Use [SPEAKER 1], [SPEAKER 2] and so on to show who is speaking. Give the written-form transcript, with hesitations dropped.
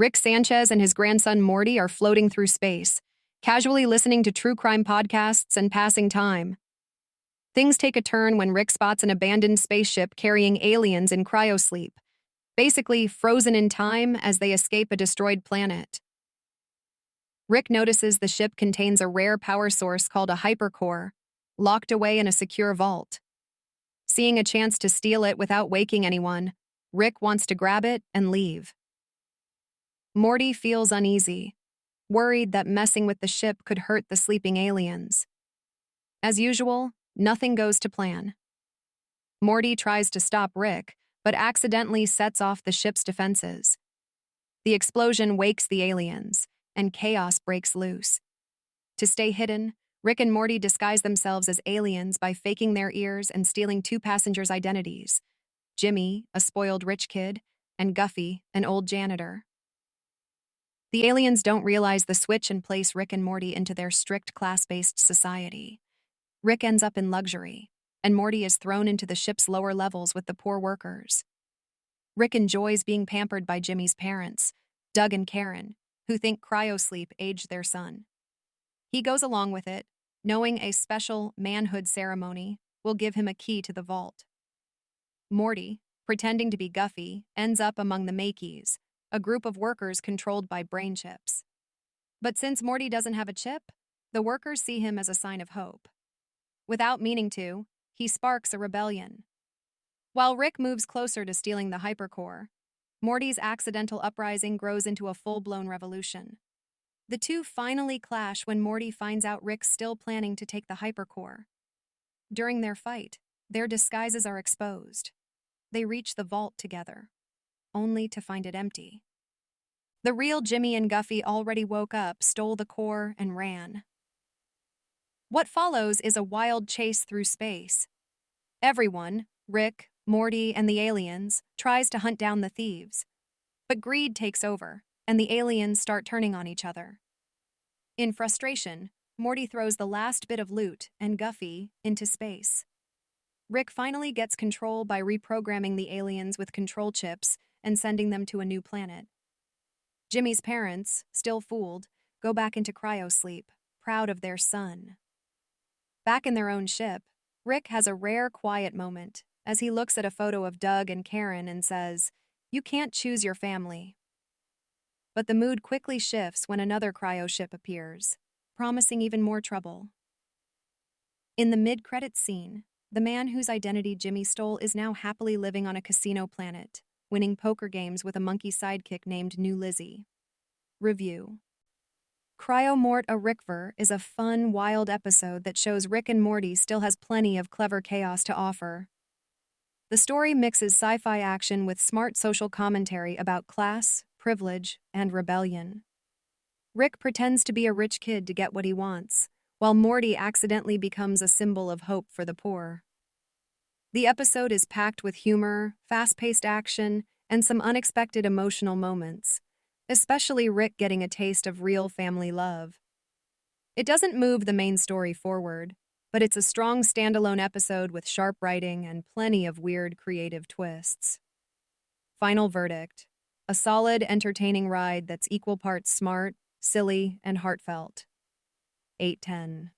[SPEAKER 1] Rick Sanchez and his grandson Morty are floating through space, casually listening to true crime podcasts and passing time. Things take a turn when Rick spots an abandoned spaceship carrying aliens in cryosleep, basically frozen in time as they escape a destroyed planet. Rick notices the ship contains a rare power source called a hypercore, locked away in a secure vault. Seeing a chance to steal it without waking anyone, Rick wants to grab it and leave. Morty feels uneasy, worried that messing with the ship could hurt the sleeping aliens. As usual, nothing goes to plan. Morty tries to stop Rick, but accidentally sets off the ship's defenses. The explosion wakes the aliens, and chaos breaks loose. To stay hidden, Rick and Morty disguise themselves as aliens by faking their ears and stealing two passengers' identities: Jimmy, a spoiled rich kid, and Guffy, an old janitor. The aliens don't realize the switch and place Rick and Morty into their strict class-based society. Rick ends up in luxury, and Morty is thrown into the ship's lower levels with the poor workers. Rick enjoys being pampered by Jimmy's parents, Doug and Karen, who think cryosleep aged their son. He goes along with it, knowing a special manhood ceremony will give him a key to the vault. Morty, pretending to be Guffy, ends up among the Makeys, a group of workers controlled by brain chips. But since Morty doesn't have a chip, the workers see him as a sign of hope. Without meaning to, he sparks a rebellion. While Rick moves closer to stealing the hypercore, Morty's accidental uprising grows into a full-blown revolution. The two finally clash when Morty finds out Rick's still planning to take the hypercore. During their fight, their disguises are exposed. They reach the vault together, only to find it empty. The real Jimmy and Guffy already woke up, stole the core, and ran. What follows is a wild chase through space. Everyone, Rick, Morty, and the aliens, tries to hunt down the thieves. But greed takes over, and the aliens start turning on each other. In frustration, Morty throws the last bit of loot and Guffy into space. Rick finally gets control by reprogramming the aliens with control chips and sending them to a new planet. Jimmy's parents, still fooled, go back into cryosleep, proud of their son. Back in their own ship, Rick has a rare quiet moment as he looks at a photo of Doug and Karen and says, "You can't choose your family." But the mood quickly shifts when another cryo ship appears, promising even more trouble. In the mid-credits scene, the man whose identity Jimmy stole is now happily living on a casino planet, winning poker games with a monkey sidekick named New Lizzie. Review: Cryo Mort a Rickver is a fun, wild episode that shows Rick and Morty still has plenty of clever chaos to offer. The story mixes sci-fi action with smart social commentary about class, privilege, and rebellion. Rick pretends to be a rich kid to get what he wants, while Morty accidentally becomes a symbol of hope for the poor. The episode is packed with humor, fast-paced action, and some unexpected emotional moments, especially Rick getting a taste of real family love. It doesn't move the main story forward, but it's a strong standalone episode with sharp writing and plenty of weird creative twists. Final verdict: a solid, entertaining ride that's equal parts smart, silly, and heartfelt. 8/10.